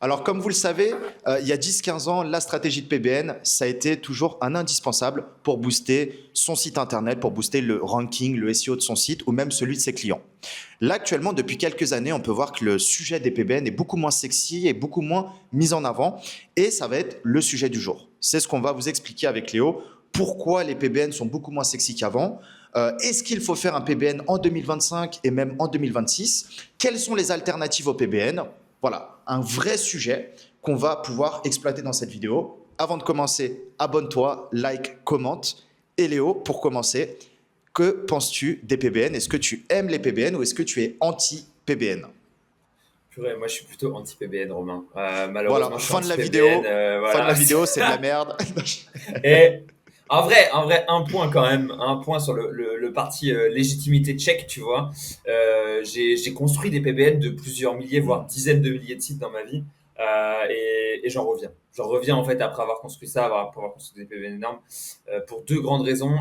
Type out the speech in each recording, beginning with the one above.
Alors, comme vous le savez, il y a 10-15 ans, la stratégie de PBN, ça a été toujours un indispensable pour booster son site internet, pour booster le ranking, le SEO de son site ou même celui de ses clients. Là, actuellement, depuis quelques années, on peut voir que le sujet des PBN est beaucoup moins sexy et beaucoup moins mis en avant. Et ça va être le sujet du jour. C'est ce qu'on va vous expliquer avec Léo. Pourquoi les PBN sont beaucoup moins sexy qu'avant. Est-ce qu'il faut faire un PBN en 2025 et même en 2026? Quelles sont les alternatives au PBN? Voilà, un vrai sujet qu'on va pouvoir exploiter dans cette vidéo. Avant de commencer, abonne-toi, like, commente. Et Léo, pour commencer, que penses-tu des PBN? Est-ce que tu aimes les PBN ou est-ce que tu es anti-PBN? Purée, moi je suis plutôt anti-PBN, Romain. Voilà, Malheureusement, je suis fin de la anti-PBN. vidéo. Fin de la Voilà. vidéo, c'est de la merde. Et en vrai, un point quand même, un point sur le parti légitimité check, tu vois. J'ai construit des PBN de plusieurs milliers, voire dizaines de milliers de sites dans ma vie. Et j'en reviens. J'en reviens en fait après avoir construit ça, après avoir construit des PBN énormes, pour deux grandes raisons.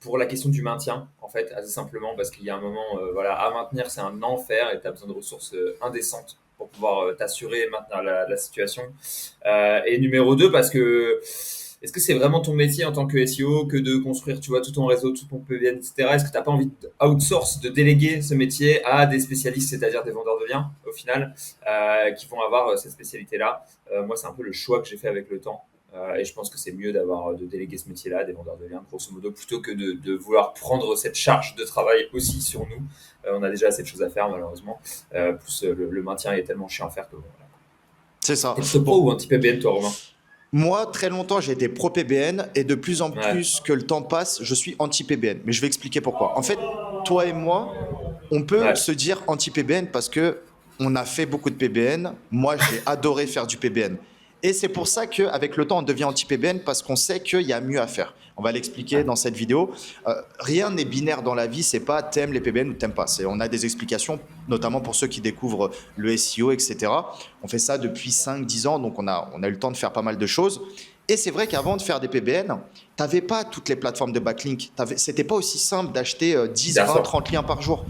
Pour la question du maintien, en fait, assez simplement, parce qu'il y a un moment, voilà, à maintenir, c'est un enfer et tu as besoin de ressources indécentes pour pouvoir t'assurer et maintenir la situation. Et numéro 2, parce que est-ce que c'est vraiment ton métier en tant que SEO que de construire, tu vois, tout ton réseau, tout ton PBN, etc. Est-ce que tu n'as pas envie d'outsource, de déléguer ce métier à des spécialistes, c'est-à-dire des vendeurs de liens, au final, qui vont avoir cette spécialité-là. Moi, c'est un peu le choix que j'ai fait avec le temps. Et je pense que c'est mieux de déléguer ce métier-là à des vendeurs de liens, grosso modo, plutôt que de vouloir prendre cette charge de travail aussi sur nous. On a déjà assez de choses à faire, malheureusement. Plus le maintien est tellement chiant à faire que bon, voilà. C'est ça. T'es plutôt pro Bon, ou anti-PBN, toi, Romain? moi, très longtemps, j'ai été pro PBN et de plus en Ouais, plus que le temps passe, je suis anti PBN. Mais je vais expliquer pourquoi. En fait, toi et moi, on peut ouais, se dire anti PBN parce que on a fait beaucoup de PBN. Moi, j'ai adoré faire du PBN. Et c'est pour ça qu'avec le temps, on devient anti PBN parce qu'on sait qu'il y a mieux à faire. On va l'expliquer ouais. dans cette vidéo. Rien n'est binaire dans la vie, c'est pas t'aimes les PBN ou t'aimes pas. On a des explications, notamment pour ceux qui découvrent le SEO, etc. On fait ça depuis 5-10 ans, donc on a eu le temps de faire pas mal de choses. Et c'est vrai qu'avant de faire des PBN, tu n'avais pas toutes les plateformes de backlink. C'était pas aussi simple d'acheter 10, Bien 20, sûr. 30 liens par jour.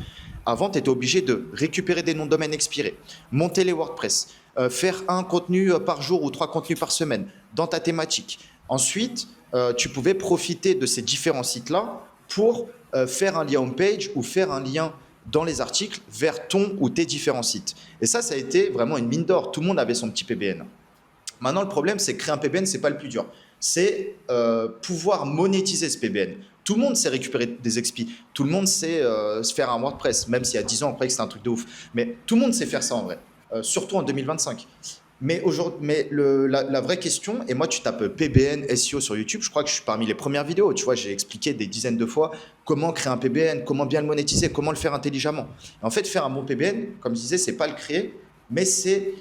Avant, tu étais obligé de récupérer des noms de domaine expirés, monter les WordPress, faire un contenu par jour ou 3 contenus par semaine dans ta thématique. Ensuite, tu pouvais profiter de ces différents sites-là pour faire un lien homepage ou faire un lien dans les articles vers ton ou tes différents sites. Et ça a été vraiment une mine d'or. Tout le monde avait son petit PBN. Maintenant, le problème, c'est que créer un PBN, c'est pas le plus dur. C'est pouvoir monétiser ce PBN. Tout le monde sait récupérer des expi. Tout le monde sait se faire un WordPress, même s'il y a 10 ans, on croyait que c'était un truc de ouf. Mais tout le monde sait faire ça en vrai, surtout en 2025. Mais, aujourd'hui, la vraie question, et moi tu tapes PBN SEO sur YouTube, je crois que je suis parmi les premières vidéos. Tu vois, j'ai expliqué des dizaines de fois comment créer un PBN, comment bien le monétiser, comment le faire intelligemment. Et en fait, faire un bon PBN, comme je disais, c'est pas le créer, mais c'est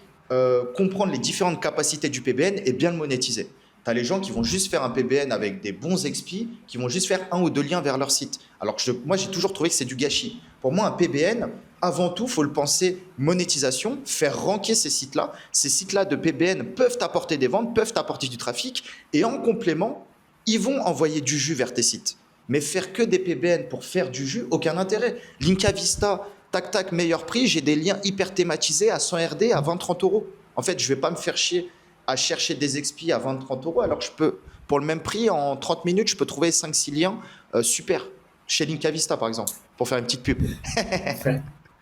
comprendre les différentes capacités du PBN et bien le monétiser. Tu as les gens qui vont juste faire un PBN avec des bons expi, qui vont juste faire un ou deux liens vers leur site. Alors que moi, j'ai toujours trouvé que c'est du gâchis. Pour moi, un PBN, avant tout, il faut le penser monétisation, faire ranker ces sites-là. Ces sites-là de PBN peuvent apporter des ventes, peuvent apporter du trafic, et en complément, ils vont envoyer du jus vers tes sites. Mais faire que des PBN pour faire du jus, aucun intérêt. Linka Vista, tac tac, meilleur prix, j'ai des liens hyper thématisés à 100 RD à 20-30 euros. En fait, je ne vais pas me faire chier à chercher des expis à 20-30 euros alors que je peux, pour le même prix, en 30 minutes, je peux trouver 5-6 liens super. Chez Linka Vista, par exemple, pour faire une petite pub.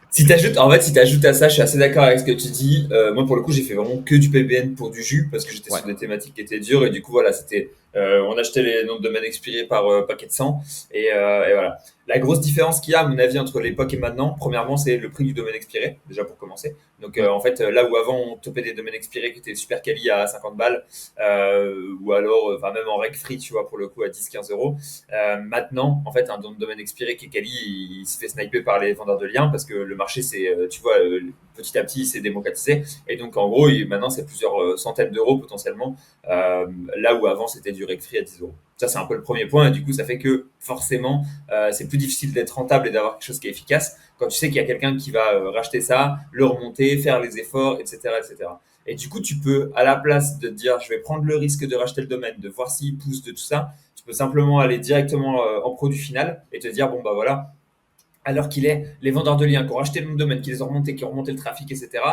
Si t'ajoutes à ça, je suis assez d'accord avec ce que tu dis. Moi, pour le coup, j'ai fait vraiment que du PBN pour du jus parce que j'étais Ouais. sur des thématiques qui étaient dures et du coup, voilà, on achetait les noms de domaine expirés par paquet de 100 et voilà. La grosse différence qu'il y a, à mon avis, entre l'époque et maintenant, premièrement, c'est le prix du domaine expiré, déjà pour commencer. Donc, Mm. en fait, là où avant, on topait des domaines expirés qui étaient super quali à 50 balles, ou alors, enfin, même en reg free, tu vois, pour le coup, à 10-15 euros. Maintenant, en fait, un nom de domaine expiré qui est quali, il se fait sniper par les vendeurs de liens parce que le marché, tu vois, petit à petit, il s'est démocratisé. Et donc, en gros, maintenant, c'est plusieurs centaines d'euros potentiellement, là où avant, c'était du reg free à 10 euros. Ça, c'est un peu le premier point. Et du coup, ça fait que forcément, c'est plus difficile d'être rentable et d'avoir quelque chose qui est efficace quand tu sais qu'il y a quelqu'un qui va racheter ça, le remonter, faire les efforts, etc., etc. Et du coup, tu peux, à la place de te dire, je vais prendre le risque de racheter le domaine, de voir s'il pousse de tout ça, tu peux simplement aller directement en produit final et te dire, bon, bah voilà, Alors qu'il est, les vendeurs de liens qui ont acheté le nom de domaine, qui les ont remontés, qui ont remonté le trafic, etc.,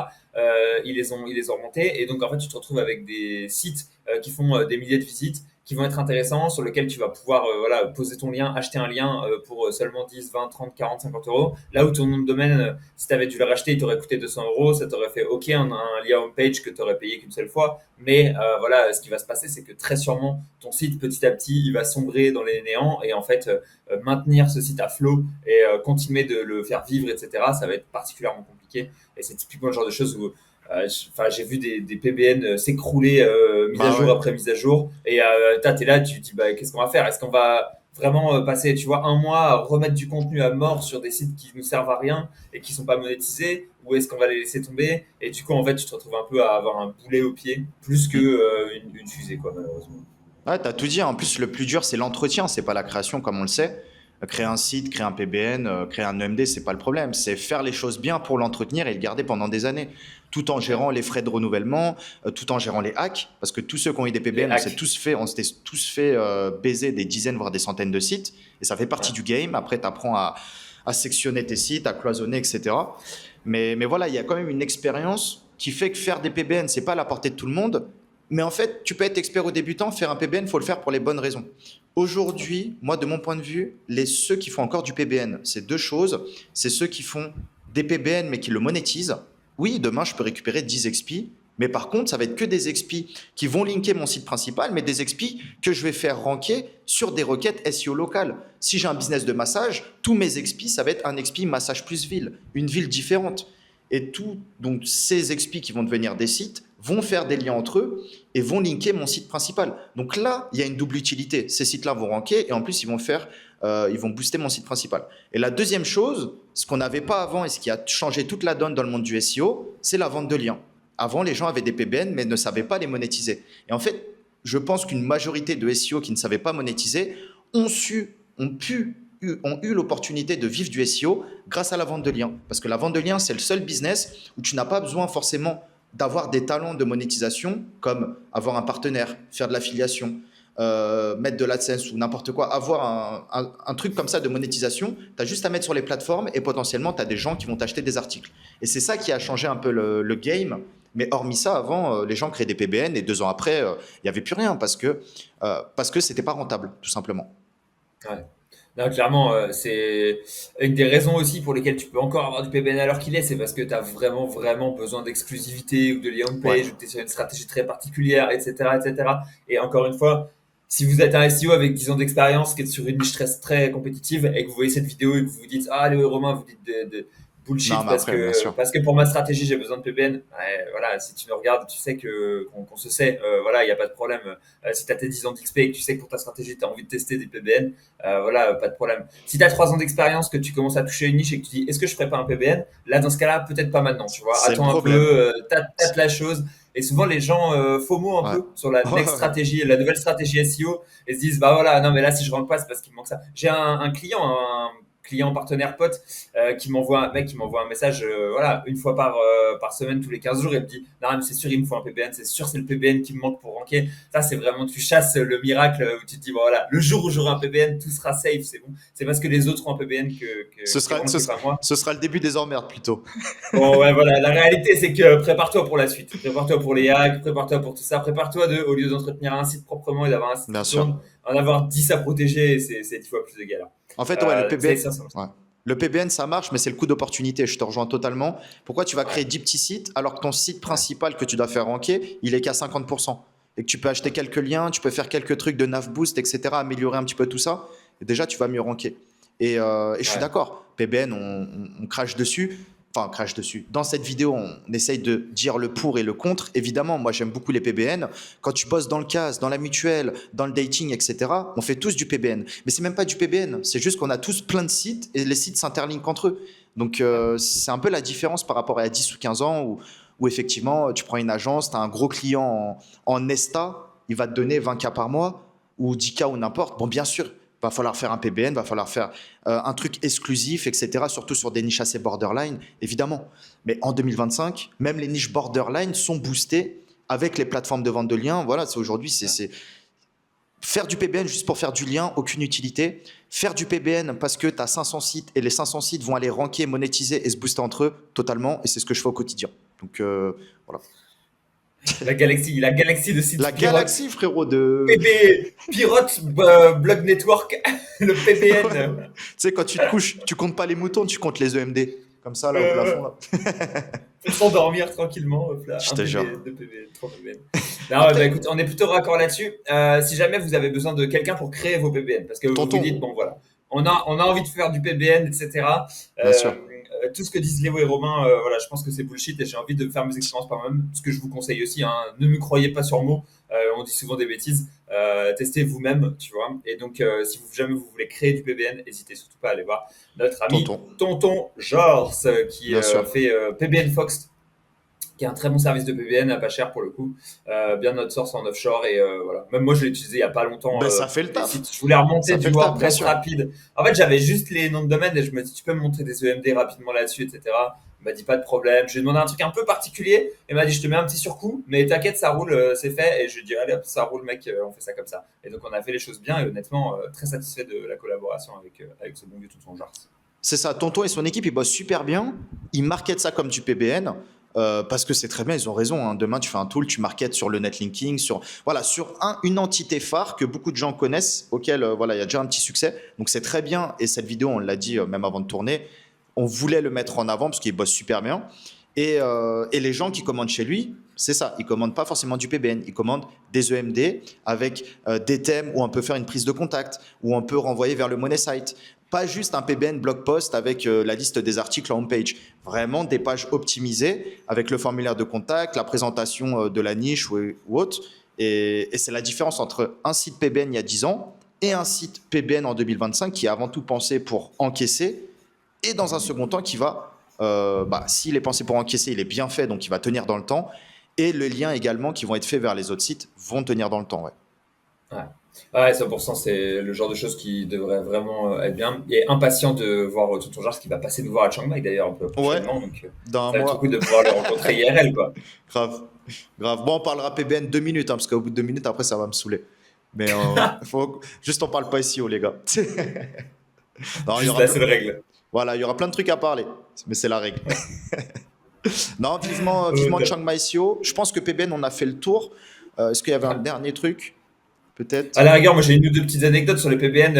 ils les ont remontés. Et donc, en fait, tu te retrouves avec des sites qui font des milliers de visites, qui vont être intéressants, sur lesquels tu vas pouvoir voilà, poser ton lien, acheter un lien pour seulement 10, 20, 30, 40, 50 euros. Là où ton nom de domaine, si tu avais dû le racheter, il t'aurait coûté 200 euros, ça t'aurait fait OK, on a un lien homepage que tu aurais payé qu'une seule fois. Mais voilà, ce qui va se passer, c'est que très sûrement, ton site, petit à petit, il va sombrer dans les néants. Et en fait, maintenir ce site à flot et continuer de le faire vivre, etc., ça va être particulièrement compliqué. Et c'est typiquement le genre de choses où j'ai vu des PBN s'écrouler mise à Bah jour ouais. après mise à jour. Et t'es là, tu te dis, bah, qu'est-ce qu'on va faire? Est-ce qu'on va vraiment passer, tu vois, un mois à remettre du contenu à mort sur des sites qui nous servent à rien et qui sont pas monétisés? Ou est-ce qu'on va les laisser tomber? Et du coup, en fait, tu te retrouves un peu à avoir un boulet au pied, plus que Mm. une fusée, quoi, malheureusement. Ouais, t'as tout dit. En plus, le plus dur, c'est l'entretien, c'est pas la création, comme on le sait. Créer un site, créer un PBN, créer un EMD, c'est pas le problème. C'est faire les choses bien pour l'entretenir et le garder pendant des années, tout en Ouais. gérant les frais de renouvellement, tout en gérant les hacks, parce que tous ceux qui ont eu des Les PBN, hacks. on s'était tous fait baiser des dizaines, voire des centaines de sites, et ça fait partie Ouais. du game. Après, t'apprends à sectionner tes sites, à cloisonner, etc. Mais voilà, il y a quand même une expérience qui fait que faire des PBN, c'est pas à la portée de tout le monde. Mais en fait, tu peux être expert ou débutant, faire un PBN, il faut le faire pour les bonnes raisons. Aujourd'hui, moi, de mon point de vue, ceux qui font encore du PBN, c'est deux choses. C'est ceux qui font des PBN mais qui le monétisent. Oui, demain, je peux récupérer 10 XP, mais par contre, ça va être que des XP qui vont linker mon site principal, mais des XP que je vais faire ranker sur des requêtes SEO locales. Si j'ai un business de massage, tous mes XP, ça va être un XP massage plus ville, une ville différente. Et tout, donc ces XP qui vont devenir des sites vont faire des liens entre eux et vont linker mon site principal. Donc là, il y a une double utilité. Ces sites-là vont ranker et en plus, ils vont booster mon site principal. Et la deuxième chose, ce qu'on n'avait pas avant et ce qui a changé toute la donne dans le monde du SEO, c'est la vente de liens. Avant, les gens avaient des PBN mais ne savaient pas les monétiser. Et en fait, je pense qu'une majorité de SEO qui ne savaient pas monétiser ont eu l'opportunité de vivre du SEO grâce à la vente de liens. Parce que la vente de liens, c'est le seul business où tu n'as pas besoin forcément d'avoir des talents de monétisation comme avoir un partenaire, faire de l'affiliation, mettre de l'AdSense ou n'importe quoi, avoir un truc comme ça de monétisation, tu as juste à mettre sur les plateformes et potentiellement tu as des gens qui vont t'acheter des articles. Et c'est ça qui a changé un peu le game. Mais hormis ça, avant, les gens créaient des PBN et 2 ans après, il n'y avait plus rien parce que c'était pas rentable, tout simplement. Ouais. Non, clairement, c'est une des raisons aussi pour lesquelles tu peux encore avoir du PBN alors qu'il est, c'est parce que tu as vraiment, vraiment besoin d'exclusivité ou de lien Ouais. page, ou que tu es sur une stratégie très particulière, etc., etc. Et cetera. Et encore une fois, si vous êtes un SEO avec 10 ans d'expérience, qui est sur une niche très, très compétitive, et que vous voyez cette vidéo et que vous vous dites, ah, le Romain, vous dites de Non, bullshit mais parce après, bien que, sûr. parce que pour ma stratégie, j'ai besoin de PBN. Ouais, voilà, si tu me regardes, tu sais qu'on se sait, voilà, il n'y a pas de problème. Si tu as tes 10 ans d'XP et que tu sais que pour ta stratégie, tu as envie de tester des PBN, voilà, pas de problème. Si tu as 3 ans d'expérience, que tu commences à toucher une niche et que tu dis est-ce que je ferais pas un PBN, là dans ce cas-là, peut-être pas maintenant, tu vois. C'est le Attends un problème. peu, tâte la chose. Et souvent les gens FOMO un Ouais. peu sur la next Ouais. stratégie, la nouvelle stratégie SEO, et se disent bah voilà, non mais là si je rentre pas, c'est parce qu'il me manque ça. J'ai un client, un client partenaire pote qui m'envoie un message voilà une fois par semaine tous les 15 jours et me dit non mais c'est sûr il me faut un PBN, c'est sûr c'est le PBN qui me manque pour ranker. Ça, c'est vraiment, tu chasses le miracle où tu te dis, bon, voilà, le jour où j'aurai un PBN, tout sera safe, c'est bon. C'est parce que les autres ont un PBN Ce qui sera, rank ce, et pas moi. ce sera le début des emmerdes plutôt. Bon, ouais, voilà, la réalité, c'est que prépare-toi pour la suite. Prépare-toi pour les hacks, prépare-toi pour tout ça. Prépare-toi au lieu d'entretenir un site proprement et d'avoir un site Bien qui sûr. tourne, en avoir 10 à protéger, c'est 10 fois plus de galère. En fait, ouais, C'est ça, ça. ouais. Le PBN, ça marche, mais c'est le coût d'opportunité. Je te rejoins totalement. Pourquoi tu vas Ouais, créer 10 petits sites alors que ton site ouais, principal que tu dois faire ranker, il est qu'à 50%. Et que tu peux acheter quelques liens, tu peux faire quelques trucs de nav boost, etc., améliorer un petit peu tout ça. Et déjà, tu vas mieux ranker. Et je suis ouais. d'accord. PBN, on crache dessus. Enfin, crache dessus. Dans cette vidéo, on essaye de dire le pour et le contre. Évidemment, moi, j'aime beaucoup les PBN. Quand tu bosses dans le CAS, dans la mutuelle, dans le dating, etc., on fait tous du PBN. Mais c'est même pas du PBN. C'est juste qu'on a tous plein de sites et les sites s'interlinkent entre eux. Donc, c'est un peu la différence par rapport à 10 ou 15 ans où effectivement, tu prends une agence, tu as un gros client en Nesta, il va te donner 20K par mois ou 10K ou n'importe. Bon, bien sûr, va falloir faire un PBN, va falloir faire un truc exclusif, etc. Surtout sur des niches assez borderline, évidemment. Mais en 2025, même les niches borderline sont boostées avec les plateformes de vente de liens. Voilà, c'est aujourd'hui, Faire du PBN juste pour faire du lien, aucune utilité. Faire du PBN parce que tu as 500 sites et les 500 sites vont aller ranker, monétiser et se booster entre eux totalement. Et c'est ce que je fais au quotidien. Donc voilà. La galaxie de sites La Pirate. galaxie, frérot, de. PB, Pirate Blog Network, le Tu PBN. sais, quand tu te couches, tu comptes pas les moutons, tu comptes les EMD. Comme ça, là, au plafond, là. Pour s'endormir tranquillement, hop là, Je un te jure. PB, deux PB, trois PBN. Non, Après, bah, écoute, on est plutôt raccord là-dessus. Si jamais vous avez besoin de quelqu'un pour créer vos PBN, parce que vous vous dites, tonton, bon voilà, on a envie de faire du PBN, etc. bien Euh, sûr. tout ce que disent Léo et Romain, voilà, je pense que c'est bullshit et j'ai envie de faire mes expériences par moi-même. Ce que je vous conseille aussi, hein, ne me croyez pas sur mot. On dit souvent des bêtises. Testez vous-même, tu vois. Et donc, si jamais vous voulez créer du PBN, n'hésitez surtout pas à aller voir notre ami Tonton, Tonton Georges qui bien sûr. fait PBN Fox, qui est un très bon service de PBN, pas cher pour le coup, bien notre source en offshore et voilà. Même moi je l'ai utilisé il y a pas longtemps Ben, ça fait le pour des taf. sites. Je voulais remonter Ça du fait le taf, bien WordPress sûr. rapide. En fait j'avais juste les noms de domaine et je me dis tu peux me montrer des EMD rapidement là-dessus, etc. Il m'a dit pas de problème. Je lui ai demandé un truc un peu particulier. Il m'a dit je te mets un petit surcoût, mais t'inquiète ça roule, c'est fait. Et je lui ai dit allez hop ça roule mec, on fait ça comme ça. Et donc on a fait les choses bien et honnêtement très satisfait de la collaboration avec ce bon vieux Tonton Georges. C'est ça. Tonton et son équipe, ils bossent super bien. Ils marketent ça comme du PBN. Parce que c'est très bien, ils ont raison. Hein. Demain, tu fais un tool, tu marketes sur le netlinking, voilà, sur une entité phare que beaucoup de gens connaissent, auquel voilà, il y a déjà un petit succès. Donc c'est très bien. Et cette vidéo, on l'a dit même avant de tourner, on voulait le mettre en avant parce qu'il bosse super bien. Et les gens qui commandent chez lui, c'est ça, ils commandent pas forcément du PBN, ils commandent des EMD avec des thèmes où on peut faire une prise de contact, où on peut renvoyer vers le money site. Pas juste un PBN blog post avec la liste des articles en homepage. Vraiment des pages optimisées avec le formulaire de contact, la présentation de la niche ou autre. Et c'est la différence entre un site PBN il y a 10 ans et un site PBN en 2025 qui est avant tout pensé pour encaisser et dans un second temps qui va, s'il est pensé pour encaisser, il est bien fait, donc il va tenir dans le temps. Et les liens également qui vont être faits vers les autres sites vont tenir dans le temps. Ouais. Ouais. Ouais, 100%, c'est le genre de choses qui devrait vraiment être bien. Et impatient de voir Tonton Georges qui va passer nous voir à Chiang Mai d'ailleurs un peu Ouais, prochainement. Donc, dans un ça va être trop mois. cool de pouvoir le rencontrer IRL, quoi. Grave. Grave. Bon, on parlera PBN 2 minutes, hein, parce qu'au bout de 2 minutes, après, ça va me saouler. Mais juste, on parle pas SEO, les gars. Non, il y Juste aura la plein... seule règle. Voilà, il y aura plein de trucs à parler, mais c'est la règle. Non, vivement Chiang Mai SEO. Je pense que PBN, on a fait le tour. Est-ce qu'il y avait un dernier truc, À peut-être? la rigueur, moi j'ai une ou deux petites anecdotes sur les PBN.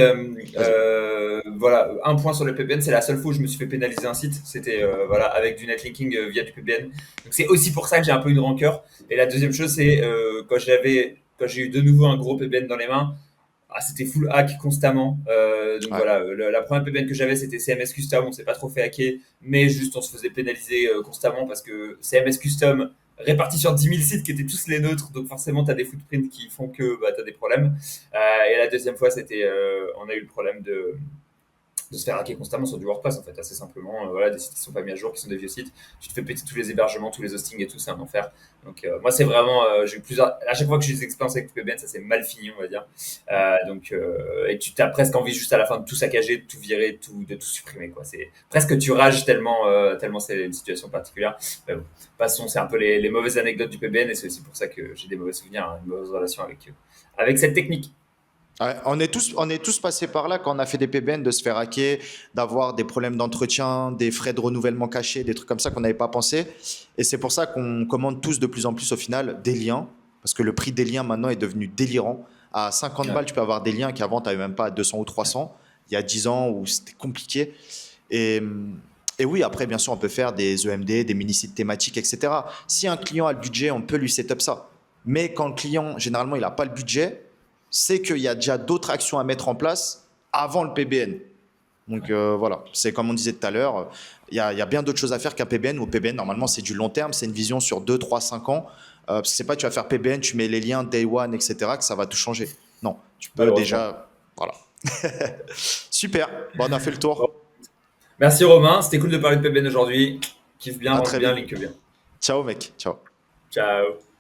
Vas-y. Voilà, un point sur le PBN, c'est la seule fois où je me suis fait pénaliser un site. C'était voilà, avec du netlinking via du PBN. Donc c'est aussi pour ça que j'ai un peu une rancœur. Et la deuxième chose, c'est quand j'ai eu de nouveau un gros PBN dans les mains, c'était full hack constamment. Donc Ouais. voilà, la première PBN que j'avais, c'était CMS Custom. On s'est pas trop fait hacker, mais juste on se faisait pénaliser constamment parce que CMS Custom réparti sur 10 000 sites qui étaient tous les nôtres. Donc forcément, tu as des footprints qui font que tu as des problèmes. Et la deuxième fois, on a eu le problème de se faire hacker constamment sur du WordPress, en fait, assez simplement. Voilà, des sites qui sont pas mis à jour, qui sont des vieux sites. Tu te fais péter tous les hébergements, tous les hostings et tout, c'est un enfer. Donc, moi, c'est vraiment. J'ai eu plusieurs. À chaque fois que j'ai des expériences avec PBN, ça s'est mal fini, on va dire. Et tu as presque envie, juste à la fin, de tout saccager, de tout virer, de tout supprimer, quoi. C'est presque tu rages tellement c'est une situation particulière. Mais bon, passons, c'est un peu les mauvaises anecdotes du PBN et c'est aussi pour ça que j'ai des mauvais souvenirs, hein, une mauvaise relation avec cette technique. Ouais, on est tous passés par là quand on a fait des PBN, de se faire hacker, d'avoir des problèmes d'entretien, des frais de renouvellement cachés, des trucs comme ça qu'on n'avait pas pensé. Et c'est pour ça qu'on commande tous de plus en plus au final des liens, parce que le prix des liens maintenant est devenu délirant. À 50 Ouais. balles, tu peux avoir des liens qu'avant, tu n'avais même pas à 200 ou 300, il y a 10 ans où c'était compliqué. Et, et oui, après, bien sûr, on peut faire des EMD, des mini-sites thématiques, etc. Si un client a le budget, on peut lui setup ça. Mais quand le client, généralement, il n'a pas le budget, c'est qu'il y a déjà d'autres actions à mettre en place avant le PBN. Donc voilà, c'est comme on disait tout à l'heure, il y a bien d'autres choses à faire qu'un PBN. Ou PBN, normalement, c'est du long terme, c'est une vision sur 2, 3, 5 ans. Parce que c'est pas tu vas faire PBN, tu mets les liens day one, etc., que ça va tout changer. Non, tu peux Malheureusement. déjà. Voilà. Super, bon, on a fait le tour. Bon. Merci Romain, c'était cool de parler de PBN aujourd'hui. Kiffe bien, À range très bien, vite. link bien. Ciao, mec. Ciao. Ciao.